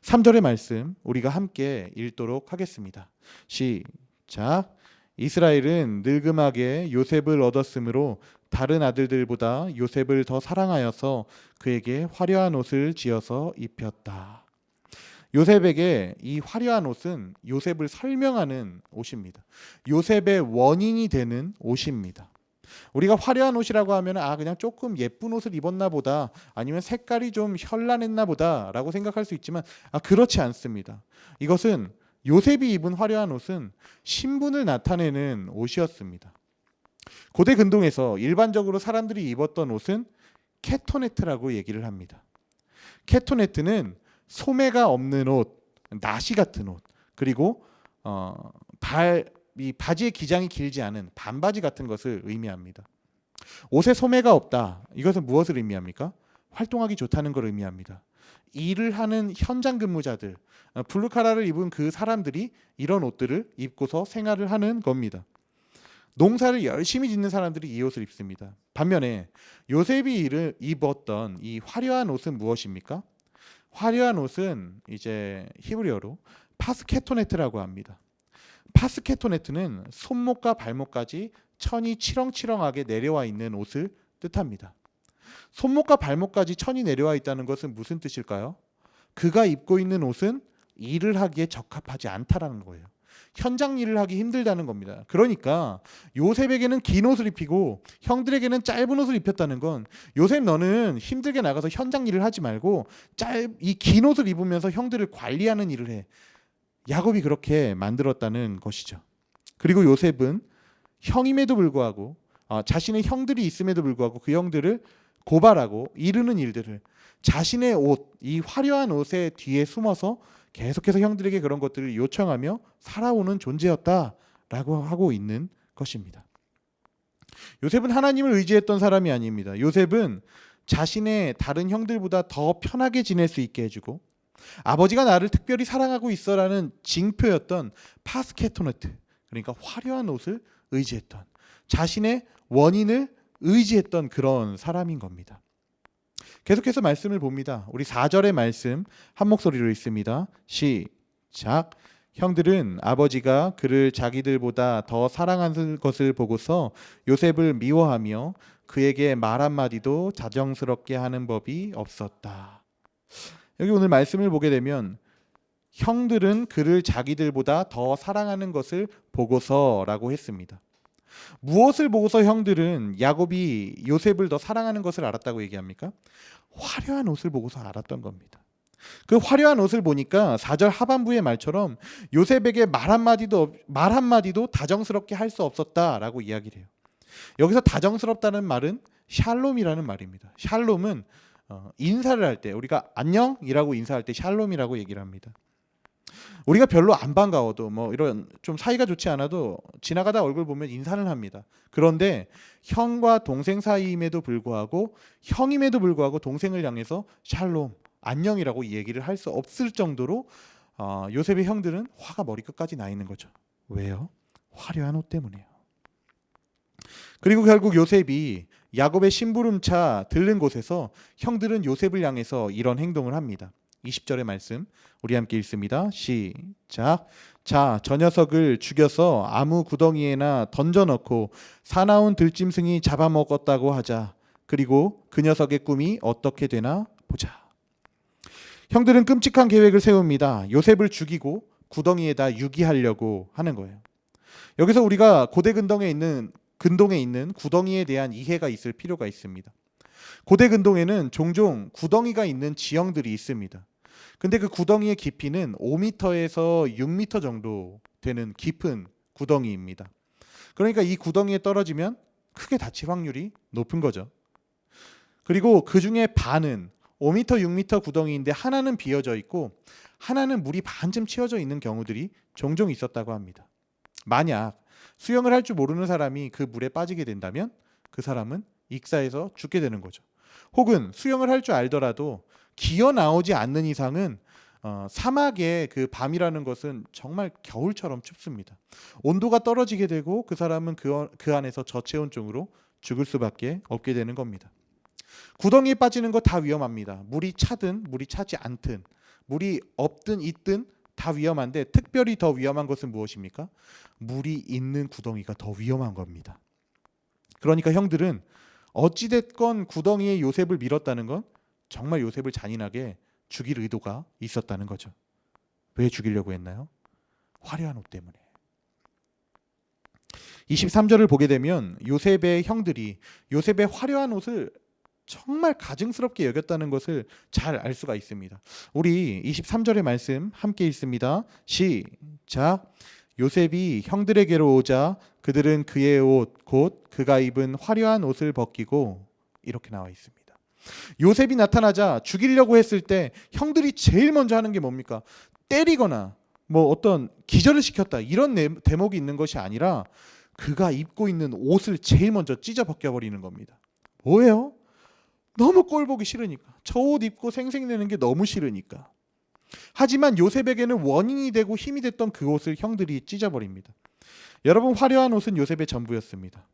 Speaker 5: 3절의 말씀 우리가 함께 읽도록 하겠습니다. 시작. 이스라엘은 늙음하게 요셉을 얻었으므로 다른 아들들보다 요셉을 더 사랑하여서 그에게 화려한 옷을 지어서 입혔다. 요셉에게 이 화려한 옷은 요셉을 설명하는 옷입니다. 요셉의 원인이 되는 옷입니다. 우리가 화려한 옷이라고 하면 그냥 조금 예쁜 옷을 입었나 보다 아니면 색깔이 좀 현란했나 보다 라고 생각할 수 있지만 그렇지 않습니다. 이것은 요셉이 입은 화려한 옷은 신분을 나타내는 옷이었습니다. 고대 근동에서 일반적으로 사람들이 입었던 옷은 케토네트라고 얘기를 합니다. 케토네트는 소매가 없는 옷, 나시 같은 옷, 그리고 이 바지의 기장이 길지 않은 반바지 같은 것을 의미합니다. 옷에 소매가 없다. 이것은 무엇을 의미합니까? 활동하기 좋다는 걸 의미합니다. 일을 하는 현장 근무자들, 블루카라를 입은 그 사람들이 이런 옷들을 입고서 생활을 하는 겁니다. 농사를 열심히 짓는 사람들이 이 옷을 입습니다. 반면에 요셉이 입었던 이 화려한 옷은 무엇입니까? 화려한 옷은 이제 히브리어로 파스케토네트라고 합니다. 파스케토네트는 손목과 발목까지 천이 치렁치렁하게 내려와 있는 옷을 뜻합니다. 손목과 발목까지 천이 내려와 있다는 것은 무슨 뜻일까요? 그가 입고 있는 옷은 일을 하기에 적합하지 않다라는 거예요. 현장 일을 하기 힘들다는 겁니다. 그러니까 요셉에게는 긴 옷을 입히고 형들에게는 짧은 옷을 입혔다는 건, 요셉 너는 힘들게 나가서 현장 일을 하지 말고 이 긴 옷을 입으면서 형들을 관리하는 일을 해. 야곱이 그렇게 만들었다는 것이죠. 그리고 요셉은 형임에도 불구하고 자신의 형들이 있음에도 불구하고 그 형들을 고발하고 이르는 일들을 자신의 옷, 이 화려한 옷의 뒤에 숨어서 계속해서 형들에게 그런 것들을 요청하며 살아오는 존재였다라고 하고 있는 것입니다. 요셉은 하나님을 의지했던 사람이 아닙니다. 요셉은 자신의 다른 형들보다 더 편하게 지낼 수 있게 해주고 아버지가 나를 특별히 사랑하고 있어라는 징표였던 파스케토네트, 그러니까 화려한 옷을 의지했던, 자신의 원인을 의지했던 그런 사람인 겁니다. 계속해서 말씀을 봅니다. 우리 4절의 말씀 한 목소리로 읽습니다. 시작. 형들은 아버지가 그를 자기들보다 더 사랑하는 것을 보고서 요셉을 미워하며 그에게 말 한마디도 자정스럽게 하는 법이 없었다. 여기 오늘 말씀을 보게 되면 형들은 그를 자기들보다 더 사랑하는 것을 보고서라고 했습니다. 무엇을 보고서 형들은 야곱이 요셉을 더 사랑하는 것을 알았다고 얘기합니까? 화려한 옷을 보고서 알았던 겁니다. 그 화려한 옷을 보니까 4절 하반부의 말처럼 요셉에게 말 한마디도 다정스럽게 할 수 없었다라고 이야기를 해요. 여기서 다정스럽다는 말은 샬롬이라는 말입니다. 샬롬은 인사를 할 때, 우리가 안녕이라고 인사할 때 샬롬이라고 얘기를 합니다. 우리가 별로 안 반가워도 이런 좀 사이가 좋지 않아도 지나가다 얼굴 보면 인사를 합니다. 그런데 형과 동생 사이임에도 불구하고, 형임에도 불구하고 동생을 향해서 샬롬, 안녕이라고 얘기를 할 수 없을 정도로 요셉의 형들은 화가 머리끝까지 나 있는 거죠. 왜요? 화려한 옷 때문이에요. 그리고 결국 요셉이 야곱의 심부름차 들른 곳에서 형들은 요셉을 향해서 이런 행동을 합니다. 20절의 말씀 우리 함께 읽습니다. 시작. 자, 저 녀석을 죽여서 아무 구덩이에나 던져넣고 사나운 들짐승이 잡아먹었다고 하자. 그리고 그 녀석의 꿈이 어떻게 되나 보자. 형들은 끔찍한 계획을 세웁니다. 요셉을 죽이고 구덩이에다 유기하려고 하는 거예요. 여기서 우리가 고대 근동에 있는 구덩이에 대한 이해가 있을 필요가 있습니다. 고대 근동에는 종종 구덩이가 있는 지형들이 있습니다. 근데 그 구덩이의 깊이는 5m에서 6m 정도 되는 깊은 구덩이입니다. 그러니까 이 구덩이에 떨어지면 크게 다칠 확률이 높은 거죠. 그리고 그 중에 반은 5m, 6m 구덩이인데 하나는 비어져 있고 하나는 물이 반쯤 채워져 있는 경우들이 종종 있었다고 합니다. 만약 수영을 할 줄 모르는 사람이 그 물에 빠지게 된다면 그 사람은 익사해서 죽게 되는 거죠. 혹은 수영을 할 줄 알더라도 기어 나오지 않는 이상은 사막의 그 밤이라는 것은 정말 겨울처럼 춥습니다. 온도가 떨어지게 되고 그 사람은 그 안에서 저체온증으로 죽을 수밖에 없게 되는 겁니다. 구덩이에 빠지는 거 다 위험합니다. 물이 차든 물이 차지 않든 물이 없든 있든 다 위험한데 특별히 더 위험한 것은 무엇입니까? 물이 있는 구덩이가 더 위험한 겁니다. 그러니까 형들은 어찌됐건 구덩이에 요셉을 밀었다는 건 정말 요셉을 잔인하게 죽일 의도가 있었다는 거죠. 왜 죽이려고 했나요? 화려한 옷 때문에. 23절을 보게 되면 요셉의 형들이 요셉의 화려한 옷을 정말 가증스럽게 여겼다는 것을 잘 알 수가 있습니다. 우리 23절의 말씀 함께 읽습니다. 시작. 요셉이 형들에게로 오자 그들은 그의 옷 곧 그가 입은 화려한 옷을 벗기고, 이렇게 나와 있습니다. 요셉이 나타나자 죽이려고 했을 때 형들이 제일 먼저 하는 게 뭡니까? 때리거나 어떤 기절을 시켰다 이런 대목이 있는 것이 아니라 그가 입고 있는 옷을 제일 먼저 찢어 벗겨버리는 겁니다. 뭐예요? 너무 꼴 보기 싫으니까. 저 옷 입고 생색내는 게 너무 싫으니까. 하지만 요셉에게는 원인이 되고 힘이 됐던 그 옷을 형들이 찢어버립니다. 여러분, 화려한 옷은 요셉의 전부였습니다.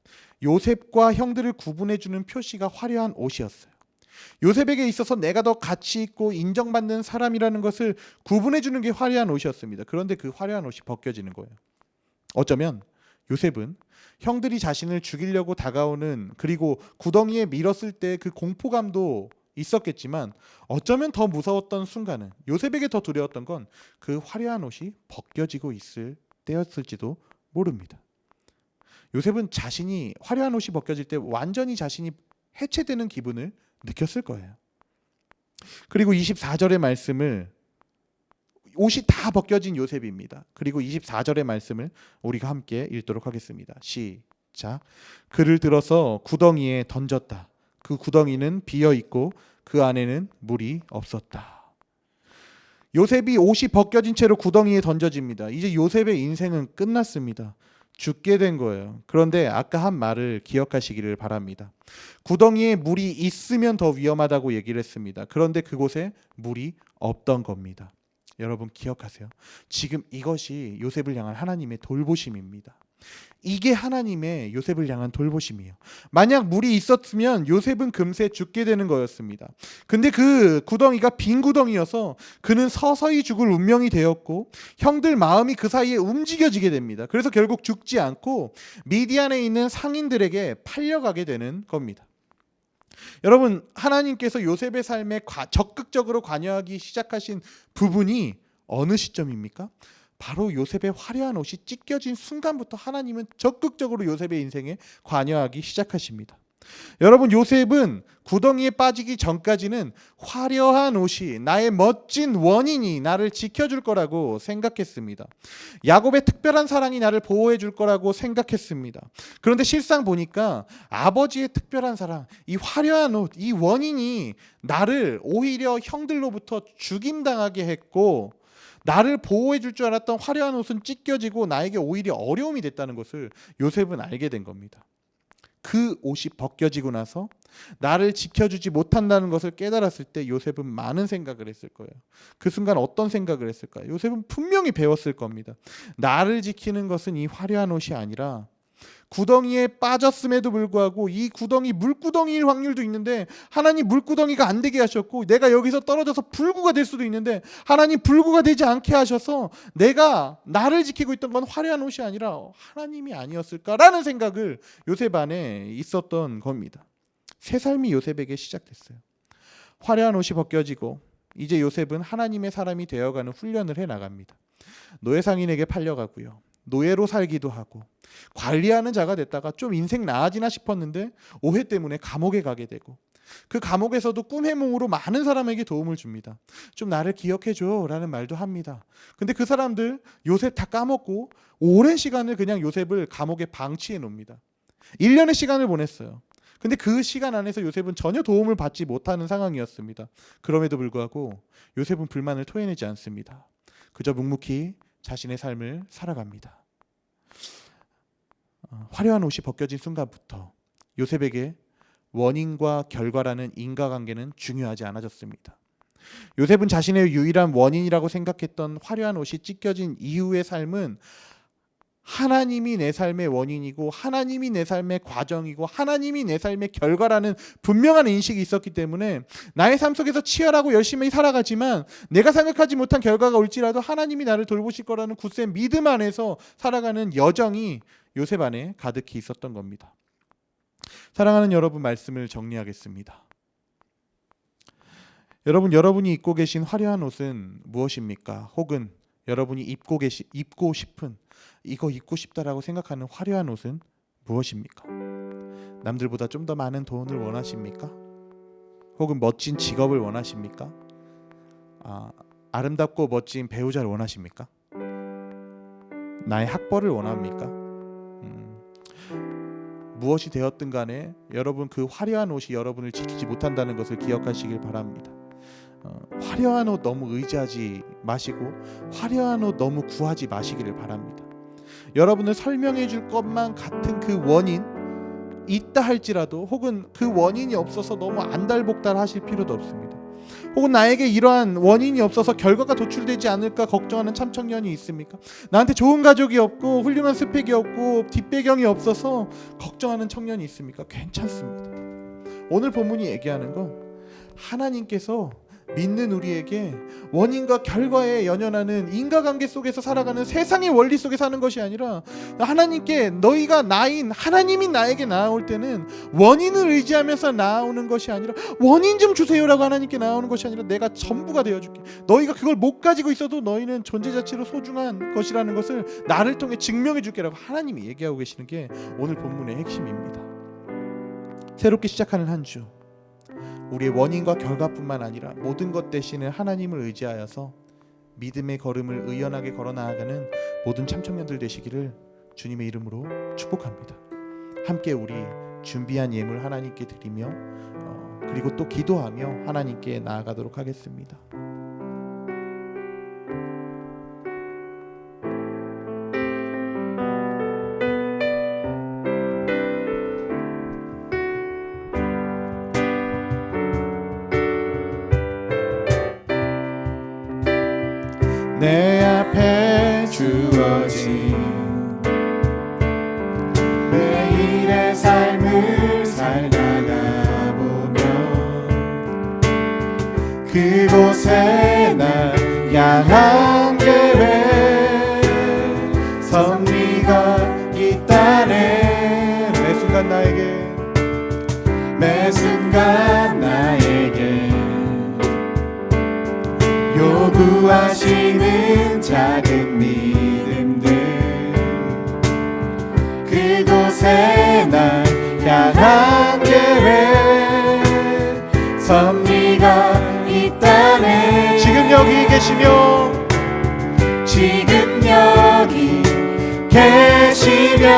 Speaker 5: 요셉과 형들을 구분해주는 표시가 화려한 옷이었어요. 요셉에게 있어서 내가 더 가치 있고 인정받는 사람이라는 것을 구분해주는 게 화려한 옷이었습니다. 그런데 그 화려한 옷이 벗겨지는 거예요. 어쩌면 요셉은 형들이 자신을 죽이려고 다가오는, 그리고 구덩이에 밀었을 때 그 공포감도 있었겠지만, 어쩌면 더 무서웠던 순간은, 요셉에게 더 두려웠던 건 그 화려한 옷이 벗겨지고 있을 때였을지도 모릅니다. 요셉은 자신이 화려한 옷이 벗겨질 때 완전히 자신이 해체되는 기분을 느꼈을 거예요. 그리고 24절의 말씀을, 옷이 다 벗겨진 요셉입니다. 그리고 24절의 말씀을 우리가 함께 읽도록 하겠습니다. 시작. 그를 들어서 구덩이에 던졌다. 그 구덩이는 비어 있고 그 안에는 물이 없었다. 요셉이 옷이 벗겨진 채로 구덩이에 던져집니다. 이제 요셉의 인생은 끝났습니다. 죽게 된 거예요. 그런데 아까 한 말을 기억하시기를 바랍니다. 구덩이에 물이 있으면 더 위험하다고 얘기를 했습니다. 그런데 그곳에 물이 없던 겁니다. 여러분 기억하세요. 지금 이것이 요셉을 향한 하나님의 돌보심입니다. 이게 하나님의 요셉을 향한 돌보심이에요. 만약 물이 있었으면 요셉은 금세 죽게 되는 거였습니다. 근데 그 구덩이가 빈 구덩이여서 그는 서서히 죽을 운명이 되었고, 형들 마음이 그 사이에 움직여지게 됩니다. 그래서 결국 죽지 않고 미디안에 있는 상인들에게 팔려가게 되는 겁니다. 여러분, 하나님께서 요셉의 삶에 적극적으로 관여하기 시작하신 부분이 어느 시점입니까? 바로 요셉의 화려한 옷이 찢겨진 순간부터 하나님은 적극적으로 요셉의 인생에 관여하기 시작하십니다. 여러분, 요셉은 구덩이에 빠지기 전까지는 화려한 옷이, 나의 멋진 원인이 나를 지켜줄 거라고 생각했습니다. 야곱의 특별한 사랑이 나를 보호해 줄 거라고 생각했습니다. 그런데 실상 보니까 아버지의 특별한 사랑, 이 화려한 옷, 이 원인이 나를 오히려 형들로부터 죽임당하게 했고, 나를 보호해 줄 줄 알았던 화려한 옷은 찢겨지고 나에게 오히려 어려움이 됐다는 것을 요셉은 알게 된 겁니다. 그 옷이 벗겨지고 나서 나를 지켜주지 못한다는 것을 깨달았을 때 요셉은 많은 생각을 했을 거예요. 그 순간 어떤 생각을 했을까요? 요셉은 분명히 배웠을 겁니다. 나를 지키는 것은 이 화려한 옷이 아니라, 구덩이에 빠졌음에도 불구하고 이 구덩이 물구덩이일 확률도 있는데 하나님 물구덩이가 안 되게 하셨고, 내가 여기서 떨어져서 불구가 될 수도 있는데 하나님 불구가 되지 않게 하셔서 내가 나를 지키고 있던 건 화려한 옷이 아니라 하나님이 아니었을까라는 생각을 요셉 안에 있었던 겁니다. 새 삶이 요셉에게 시작됐어요. 화려한 옷이 벗겨지고 이제 요셉은 하나님의 사람이 되어가는 훈련을 해나갑니다. 노예상인에게 팔려가고요, 노예로 살기도 하고, 관리하는 자가 됐다가 좀 인생 나아지나 싶었는데 오해 때문에 감옥에 가게 되고, 그 감옥에서도 꿈의 몸으로 많은 사람에게 도움을 줍니다. 좀 나를 기억해줘 라는 말도 합니다. 근데 그 사람들 요셉 다 까먹고 오랜 시간을 그냥 요셉을 감옥에 방치해 놓습니다. 1년의 시간을 보냈어요. 근데 그 시간 안에서 요셉은 전혀 도움을 받지 못하는 상황이었습니다. 그럼에도 불구하고 요셉은 불만을 토해내지 않습니다. 그저 묵묵히 자신의 삶을 살아갑니다. 화려한 옷이 벗겨진 순간부터 요셉에게 원인과 결과라는 인과관계는 중요하지 않아졌습니다. 요셉은 자신의 유일한 원인이라고 생각했던 화려한 옷이 찢겨진 이후의 삶은 하나님이 내 삶의 원인이고 하나님이 내 삶의 과정이고 하나님이 내 삶의 결과라는 분명한 인식이 있었기 때문에 나의 삶 속에서 치열하고 열심히 살아가지만 내가 생각하지 못한 결과가 올지라도 하나님이 나를 돌보실 거라는 굳센 믿음 안에서 살아가는 여정이 요셉 안에 가득히 있었던 겁니다. 사랑하는 여러분, 말씀을 정리하겠습니다. 여러분이 입고 계신 화려한 옷은 무엇입니까? 혹은 여러분이 입고 싶은, 이거 입고 싶다라고 생각하는 화려한 옷은 무엇입니까? 남들보다 좀 더 많은 돈을 원하십니까? 혹은 멋진 직업을 원하십니까? 아름답고 멋진 배우자를 원하십니까? 나의 학벌을 원합니까? 무엇이 되었든 간에 여러분, 그 화려한 옷이 여러분을 지키지 못한다는 것을 기억하시길 바랍니다. 화려한 옷 너무 의지하지 마시고 화려한 옷 너무 구하지 마시기를 바랍니다. 여러분을 설명해 줄 것만 같은 그 원인 있다 할지라도, 혹은 그 원인이 없어서 너무 안달복달 하실 필요도 없습니다. 혹은 나에게 이러한 원인이 없어서 결과가 도출되지 않을까 걱정하는 참청년이 있습니까? 나한테 좋은 가족이 없고 훌륭한 스펙이 없고 뒷배경이 없어서 걱정하는 청년이 있습니까? 괜찮습니다. 오늘 본문이 얘기하는 건 하나님께서 믿는 우리에게 원인과 결과에 연연하는 인과관계 속에서 살아가는 세상의 원리 속에 사는 것이 아니라 하나님께 너희가 나인 하나님이 나에게 나아올 때는 원인을 의지하면서 나아오는 것이 아니라 원인 좀 주세요라고 하나님께 나아오는 것이 아니라 내가 전부가 되어줄게. 너희가 그걸 못 가지고 있어도 너희는 존재 자체로 소중한 것이라는 것을 나를 통해 증명해 줄게라고 하나님이 얘기하고 계시는 게 오늘 본문의 핵심입니다. 새롭게 시작하는 한 주, 우리의 원인과 결과뿐만 아니라 모든 것 대신에 하나님을 의지하여서 믿음의 걸음을 의연하게 걸어 나아가는 모든 참청년들 되시기를 주님의 이름으로 축복합니다. 함께 우리 준비한 예물 하나님께 드리며 그리고 또 기도하며 하나님께 나아가도록 하겠습니다. 내 앞에
Speaker 2: 주어진 매일의 삶을 살다가 보면 그곳에 날 향한 계획 섭리가 있다네.
Speaker 5: 매 순간 나에게
Speaker 2: 매 순간 나에게 요구하시는 작은 믿음들 그곳에 날 향한 계획 섭리가 있다네.
Speaker 5: 지금 여기 계시며
Speaker 2: 지금 여기 계시며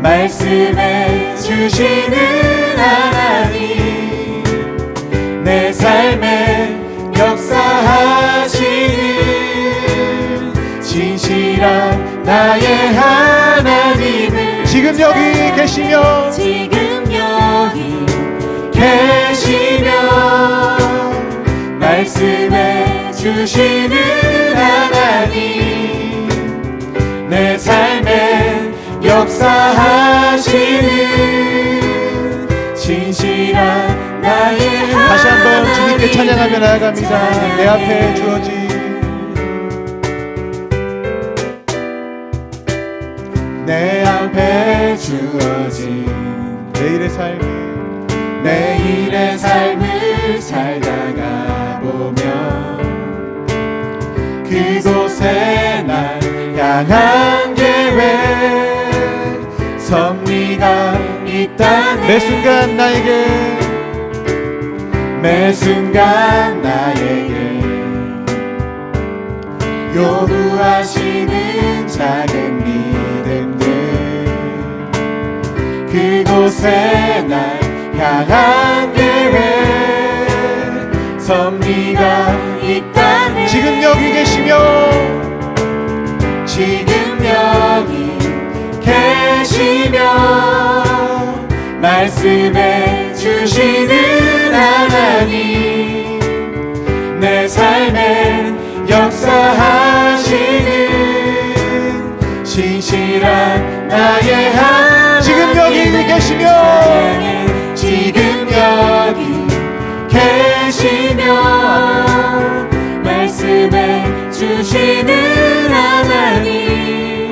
Speaker 2: 말씀해 주시는 하나님 내 삶에 역사하시는 진실한 나의 하나님을
Speaker 5: 지금 여기 계시며
Speaker 2: 지금 여기 계시며 말씀해 주시는 하나님 내 삶에 역사하시는 진실한 나의 하나님
Speaker 5: 다시 한번 주님께 찬양하며 나아갑니다. 내 앞에 주어진
Speaker 2: 내 앞에 주어진 내일의 삶을 살다가 보면 그곳에 날 향한 계획 섭리가 있다네.
Speaker 5: 매 순간 나에게
Speaker 2: 요구하시는 작은 믿음들 그곳에 날 향한 계획 섭리가 있다네.
Speaker 5: 지금 여기 계시며
Speaker 2: 지금 여기 계시며 말씀해 주시는 하나님 내 삶에 역사하시는 신실한 나의 하나님
Speaker 5: 지금 여기 계시며
Speaker 2: 지금 여기 계시며 말씀해 주시는 하나님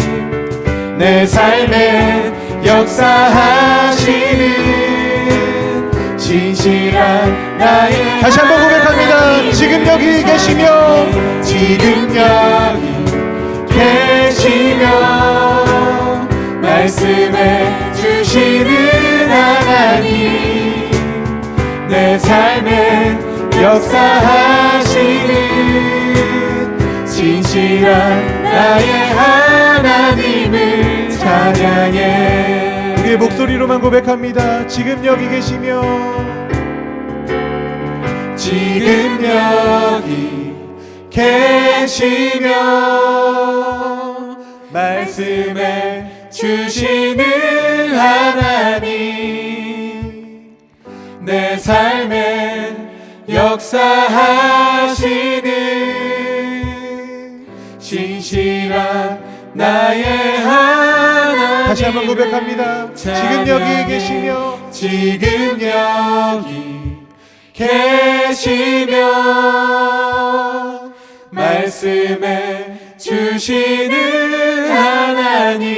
Speaker 2: 내 삶에 역사하시는 진실한 나의
Speaker 5: 다시 한번 고백합니다. 지금 여기 계시며
Speaker 2: 지금 여기 계시며 말씀해 주시는 하나님 내 삶에 역사하시는 진실한 나의 하나님을 찬양해.
Speaker 5: 우리의 목소리로만 고백합니다. 지금 여기 계시며
Speaker 2: 지금 여기 계시며 말씀해 주시는 하나님 내 삶에 역사하시는 신실한 나의 하나님
Speaker 5: 다시 한번 고백합니다. 지금 여기 계시며
Speaker 2: 지금 여기 계시며 말씀해 주시는 하나님,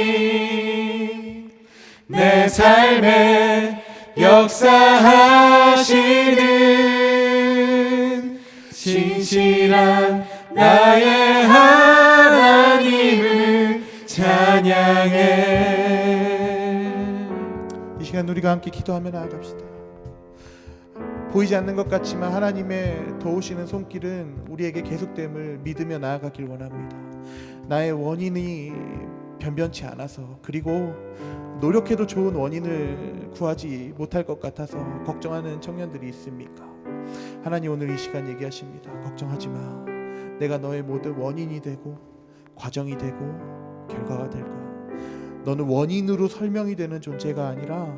Speaker 2: 내 삶에 역사하시는 신실한 나의 하나님을 찬양해.
Speaker 5: 이 시간 우리가 함께 기도하며 나아갑시다. 보이지 않는 것 같지만 하나님의 도우시는 손길은 우리에게 계속됨을 믿으며 나아가길 원합니다. 나의 원인이 변변치 않아서, 그리고 노력해도 좋은 원인을 구하지 못할 것 같아서 걱정하는 청년들이 있습니까? 하나님 오늘 이 시간 얘기하십니다. 걱정하지 마. 내가 너의 모든 원인이 되고 과정이 되고 결과가 될 거야. 너는 원인으로 설명이 되는 존재가 아니라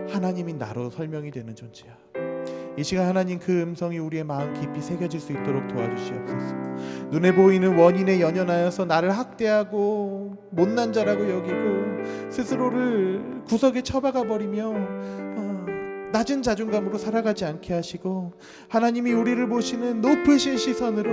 Speaker 5: 하나님이 나로 설명이 되는 존재야. 이 시간 하나님 그 음성이 우리의 마음 깊이 새겨질 수 있도록 도와주시옵소서. 눈에 보이는 원인에 연연하여서 나를 학대하고 못난 자라고 여기고 스스로를 구석에 처박아 버리며 낮은 자존감으로 살아가지 않게 하시고, 하나님이 우리를 보시는 높으신 시선으로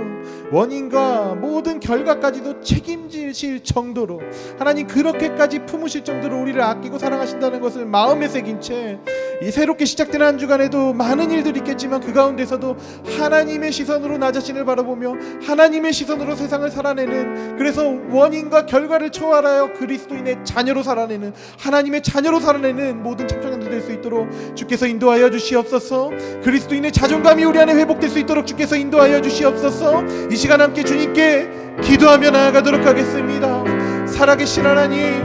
Speaker 5: 원인과 모든 결과까지도 책임지실 정도로, 하나님 그렇게까지 품으실 정도로 우리를 아끼고 사랑하신다는 것을 마음에 새긴 채 이 새롭게 시작된 한 주간에도 많은 일들이 있겠지만 그 가운데서도 하나님의 시선으로 나 자신을 바라보며 하나님의 시선으로 세상을 살아내는, 그래서 원인과 결과를 초월하여 그리스도인의 자녀로 살아내는, 하나님의 자녀로 살아내는 모든 참청자들 될 수 있도록 주께서 인도하여 주시옵소서. 그리스도인의 자존감이 우리 안에 회복될 수 있도록 주께서 인도하여 주시옵소서. 이 시간 함께 주님께 기도하며 나아가도록 하겠습니다. 살아계신 하나님,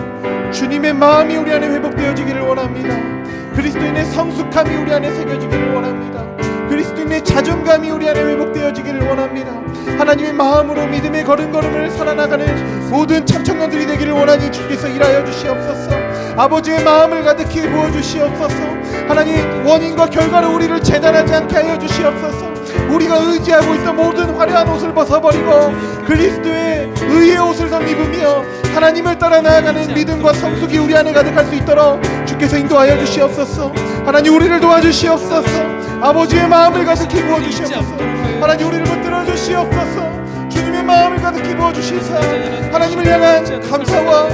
Speaker 5: 주님의 마음이 우리 안에 회복되어지기를 원합니다. 그리스도인의 성숙함이 우리 안에 새겨지기를 원합니다. 그리스도인의 자존감이 우리 안에 회복되어지기를 원합니다. 하나님의 마음으로 믿음의 걸음걸음을 살아나가는 모든 참청년들이 되기를 원하니 주께서 일하여 주시옵소서. 아버지의 마음을 가득히 부어주시옵소서. 하나님 원인과 결과로 우리를 재단하지 않게 하여 주시옵소서. 우리가 의지하고 있던 모든 화려한 옷을 벗어버리고 그리스도의 의의 옷을 더 입으며 하나님을 따라 나아가는 믿음과 성숙이 우리 안에 가득할 수 있도록 주께서 인도하여 주시옵소서. 하나님 우리를 도와주시옵소서. 아버지의 마음을 가득히 부어주시옵소서. 하나님 우리를 붙들어 주시옵소서. 주님의 마음을 가득히 부어주시사 하나님을 향한 감사와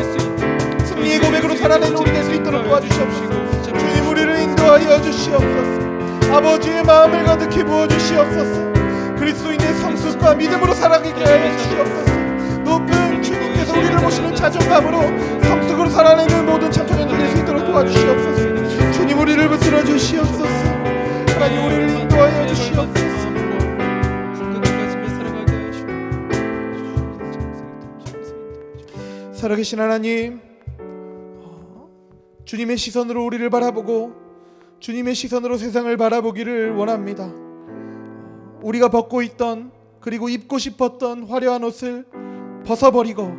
Speaker 5: 승리의 고백으로 살아내는 우리 될 수 있도록 도와주시옵시고, 주님 우리를 인도하여 주시옵소서. 아버지의 마음을 가득히 부어주시옵소서. 그리스도인의 성숙과 믿음으로 살아가게 하여 주시옵소서. 높은 주님께서 우리를 보시는 자존감으로 성숙으로 살아내는 모든 참청자들 될 수 있도록 도와주시옵소서. 주님 우리를 붙들어 주시옵소서. 하나님 우리를 인도하여 주시옵소서. 살아계신 하나님, 주님의 시선으로 우리를 바라보고 주님의 시선으로 세상을 바라보기를 원합니다. 우리가 벗고 있던, 그리고 입고 싶었던 화려한 옷을 벗어버리고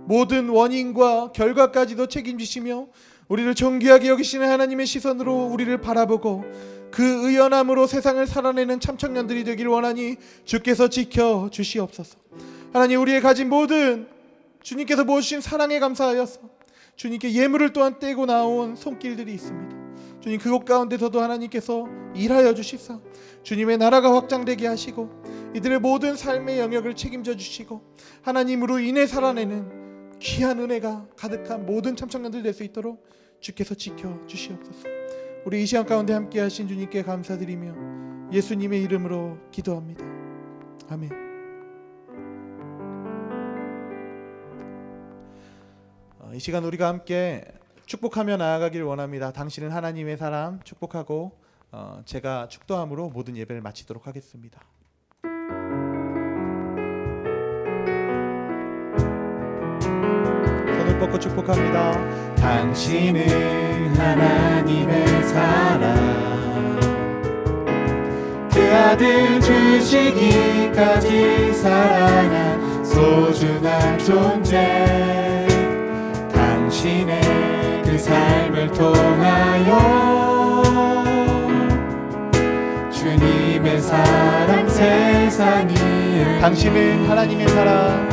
Speaker 5: 모든 원인과 결과까지도 책임지시며 우리를 존귀하게 여기시는 하나님의 시선으로 우리를 바라보고 그 의연함으로 세상을 살아내는 참청년들이 되길 원하니 주께서 지켜주시옵소서. 하나님 우리의 가진 모든 주님께서 모으신 사랑에 감사하여서 주님께 예물을 또한 떼고 나온 손길들이 있습니다. 주님 그곳 가운데서도 하나님께서 일하여 주시사 주님의 나라가 확장되게 하시고 이들의 모든 삶의 영역을 책임져 주시고 하나님으로 인해 살아내는 귀한 은혜가 가득한 모든 참청년들 될 수 있도록 주께서 지켜주시옵소서. 우리 이 시간 가운데 함께 하신 주님께 감사드리며 예수님의 이름으로 기도합니다. 아멘. 이 시간 우리가 함께 축복하며 나아가길 원합니다. 당신은 하나님의 사람 축복하고 제가 축도함으로 모든 예배를 마치도록 하겠습니다. 손을 뻗고 축복합니다.
Speaker 2: 당신은 하나님의 사랑, 그 아들 주시기까지 사랑한 소중한 존재, 당신의 그 삶을 통하여 주님의 사랑 세상이
Speaker 5: 당신은 하나님의 사랑,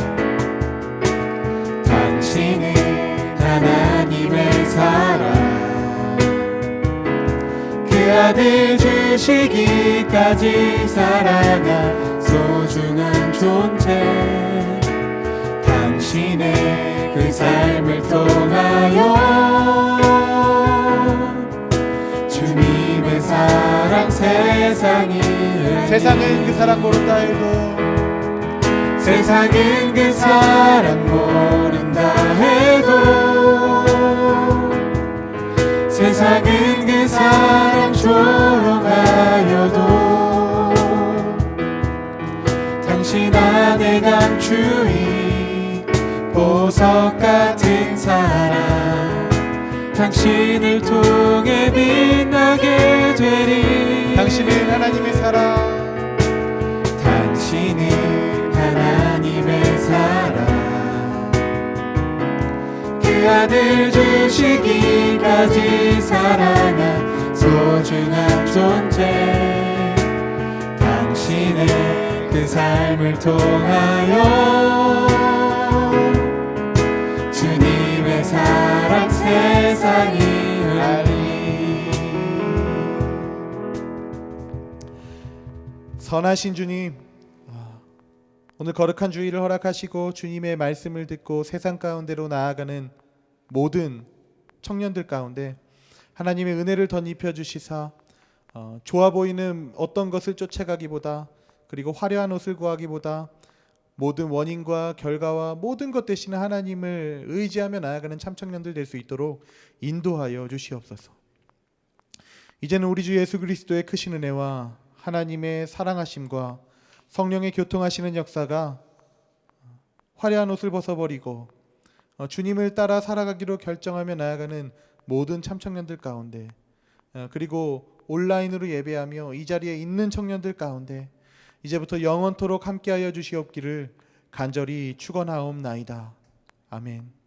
Speaker 2: 당신은 하나님의 사랑, 그 아들 주 주시기까지 사랑한 소중한 존재 당신의 그 삶을 통하여 주님의 사랑
Speaker 5: 세상은 그 사랑 모른다 해도
Speaker 2: 세상은 그 사랑 모른다 해도 세상은 그 사랑 조롱하여도 당신 안에 감추인 보석 같은 사랑 당신을 통해 빛나게 되리
Speaker 5: 당신은 하나님의 사랑
Speaker 2: 당신은 하나님의 사랑 그 아들 주시기까지 사랑한 소중한 존재 당신의 그 삶을 통하여 주님의 사랑 세상이 알리
Speaker 5: 선하신 주님, 오늘 거룩한 주일을 허락하시고 주님의 말씀을 듣고 세상 가운데로 나아가는 모든 청년들 가운데 하나님의 은혜를 덧입혀 주시사 좋아 보이는 어떤 것을 쫓아가기보다 그리고 화려한 옷을 구하기보다 모든 원인과 결과와 모든 것 대신에 하나님을 의지하며 나아가는 참청년들 될 수 있도록 인도하여 주시옵소서. 이제는 우리 주 예수 그리스도의 크신 은혜와 하나님의 사랑하심과 성령의 교통하시는 역사가 화려한 옷을 벗어버리고 주님을 따라 살아가기로 결정하며 나아가는 모든 참청년들 가운데 그리고 온라인으로 예배하며 이 자리에 있는 청년들 가운데 이제부터 영원토록 함께하여 주시옵기를 간절히 축원하옵나이다. 아멘.